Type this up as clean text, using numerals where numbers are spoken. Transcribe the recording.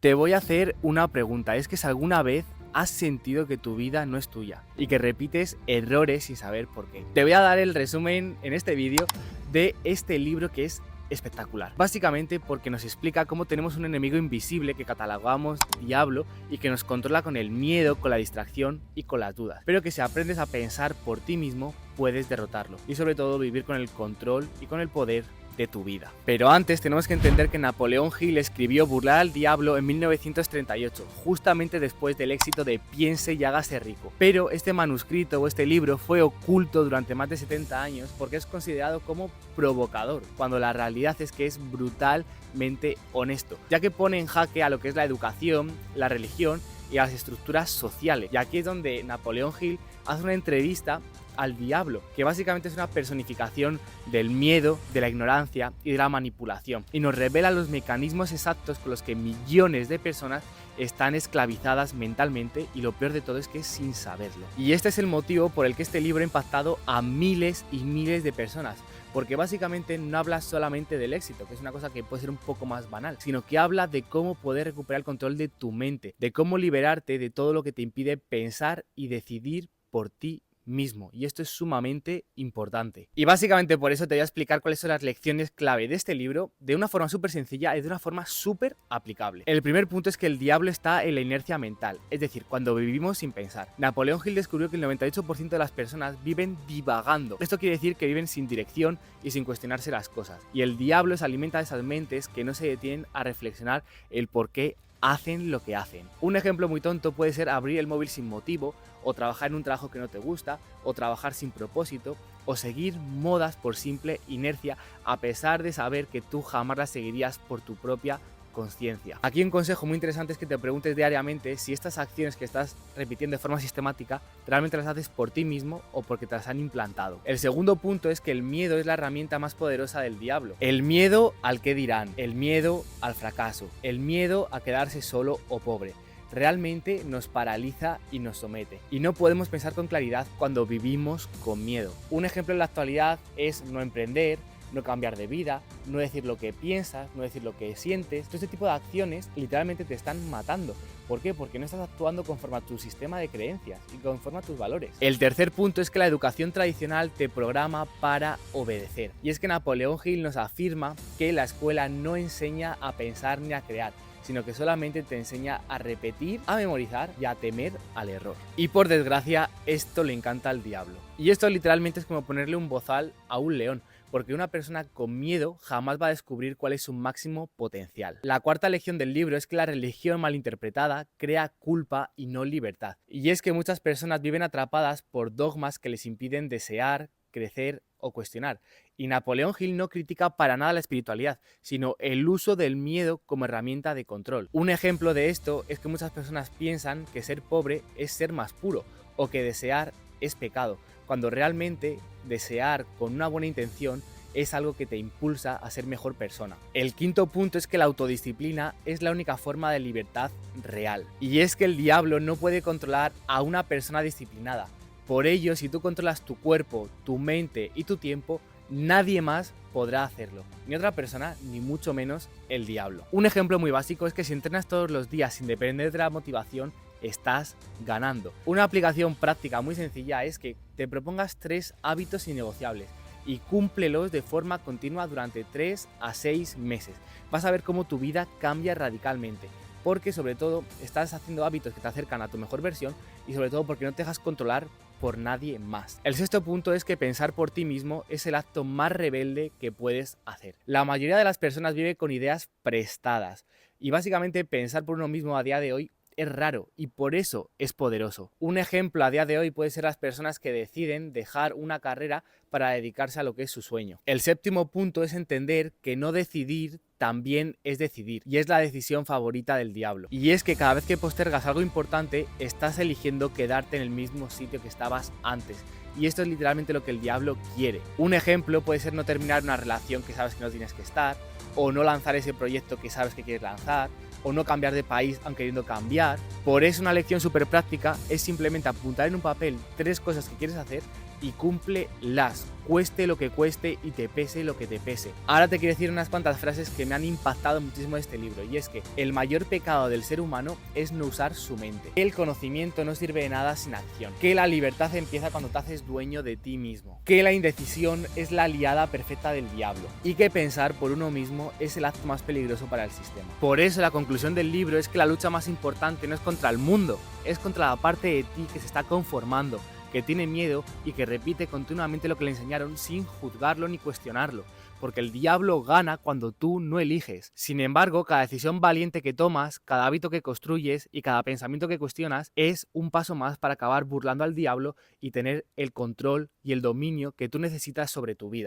Te voy a hacer una pregunta. Es que si alguna vez has sentido que tu vida no es tuya y que repites errores sin saber por qué. Te voy a dar el resumen en este vídeo de este libro que es espectacular. Básicamente porque nos explica cómo tenemos un enemigo invisible que catalogamos diablo y que nos controla con el miedo, con la distracción y con las dudas. Pero que si aprendes a pensar por ti mismo, puedes derrotarlo. Y sobre todo vivir con el control y con el poder de tu vida. Pero antes tenemos que entender que Napoleón Hill escribió Burlar al Diablo en 1938, justamente después del éxito de Piense y hágase rico. Pero este manuscrito o este libro fue oculto durante más de 70 años porque es considerado como provocador, cuando la realidad es que es brutalmente honesto, ya que pone en jaque a lo que es la educación, la religión y las estructuras sociales. Y aquí es donde Napoleón Hill hace una entrevista al diablo, que básicamente es una personificación del miedo, de la ignorancia y de la manipulación, y nos revela los mecanismos exactos con los que millones de personas están esclavizadas mentalmente, y lo peor de todo es que es sin saberlo. Y este es el motivo por el que este libro ha impactado a miles y miles de personas, porque básicamente no habla solamente del éxito, que es una cosa que puede ser un poco más banal, sino que habla de cómo poder recuperar el control de tu mente, de cómo liberarte de todo lo que te impide pensar y decidir por ti mismo, y esto es sumamente importante. Y básicamente por eso te voy a explicar cuáles son las lecciones clave de este libro de una forma súper sencilla y de una forma súper aplicable. El primer punto es que el diablo está en la inercia mental, es decir, cuando vivimos sin pensar. Napoleón Hill descubrió que el 98% de las personas viven divagando. Esto quiere decir que viven sin dirección y sin cuestionarse las cosas, y el diablo se alimenta de esas mentes que no se detienen a reflexionar el por qué hacen lo que hacen. Un ejemplo muy tonto puede ser abrir el móvil sin motivo, o trabajar en un trabajo que no te gusta, o trabajar sin propósito, o seguir modas por simple inercia, a pesar de saber que tú jamás las seguirías por tu propia conciencia. Aquí un consejo muy interesante es que te preguntes diariamente si estas acciones que estás repitiendo de forma sistemática realmente las haces por ti mismo o porque te las han implantado. El segundo punto es que el miedo es la herramienta más poderosa del diablo. El miedo al qué dirán, el miedo al fracaso, el miedo a quedarse solo o pobre. Realmente nos paraliza y nos somete, y no podemos pensar con claridad cuando vivimos con miedo. Un ejemplo en la actualidad es no emprender, no cambiar de vida, no decir lo que piensas, no decir lo que sientes. Todo este tipo de acciones literalmente te están matando. ¿Por qué? Porque no estás actuando conforme a tu sistema de creencias y conforme a tus valores. El tercer punto es que la educación tradicional te programa para obedecer. Y es que Napoleón Hill nos afirma que la escuela no enseña a pensar ni a crear, sino que solamente te enseña a repetir, a memorizar y a temer al error. Y por desgracia, esto le encanta al diablo. Y esto literalmente es como ponerle un bozal a un león, porque una persona con miedo jamás va a descubrir cuál es su máximo potencial. La cuarta lección del libro es que la religión malinterpretada crea culpa y no libertad. Y es que muchas personas viven atrapadas por dogmas que les impiden desear, crecer o cuestionar. Y Napoleón Hill no critica para nada la espiritualidad, sino el uso del miedo como herramienta de control. Un ejemplo de esto es que muchas personas piensan que ser pobre es ser más puro, o que desear es pecado, cuando realmente desear con una buena intención es algo que te impulsa a ser mejor persona. El quinto punto es que la autodisciplina es la única forma de libertad real. Y es que el diablo no puede controlar a una persona disciplinada. Por ello, si tú controlas tu cuerpo, tu mente y tu tiempo, nadie más podrá hacerlo. Ni otra persona, ni mucho menos el diablo. Un ejemplo muy básico es que si entrenas todos los días sin depender de la motivación, estás ganando. Una aplicación práctica muy sencilla es que te propongas 3 hábitos innegociables y cúmplelos de forma continua durante 3 a 6 meses. Vas a ver cómo tu vida cambia radicalmente, porque sobre todo estás haciendo hábitos que te acercan a tu mejor versión, y sobre todo porque no te dejas controlar por nadie más. El sexto punto es que pensar por ti mismo es el acto más rebelde que puedes hacer. La mayoría de las personas vive con ideas prestadas, y básicamente pensar por uno mismo a día de hoy es raro, y por eso es poderoso. Un ejemplo a día de hoy puede ser las personas que deciden dejar una carrera para dedicarse a lo que es su sueño. El séptimo punto es entender que no decidir también es decidir, y es la decisión favorita del diablo. Y es que cada vez que postergas algo importante, estás eligiendo quedarte en el mismo sitio que estabas antes. Y esto es literalmente lo que el diablo quiere. Un ejemplo puede ser no terminar una relación que sabes que no tienes que estar, o no lanzar ese proyecto que sabes que quieres lanzar, o no cambiar de país aunque queriendo cambiar. Por eso una lección súper práctica es simplemente apuntar en un papel 3 cosas que quieres hacer y cúmplelas, cueste lo que cueste y te pese lo que te pese. Ahora te quiero decir unas cuantas frases que me han impactado muchísimo de este libro, y es que el mayor pecado del ser humano es no usar su mente, que el conocimiento no sirve de nada sin acción, que la libertad empieza cuando te haces dueño de ti mismo, que la indecisión es la aliada perfecta del diablo y que pensar por uno mismo es el acto más peligroso para el sistema. Por eso la conclusión del libro es que la lucha más importante no es contra el mundo, es contra la parte de ti que se está conformando, que tiene miedo y que repite continuamente lo que le enseñaron sin juzgarlo ni cuestionarlo, porque el diablo gana cuando tú no eliges. Sin embargo, cada decisión valiente que tomas, cada hábito que construyes y cada pensamiento que cuestionas es un paso más para acabar burlando al diablo y tener el control y el dominio que tú necesitas sobre tu vida.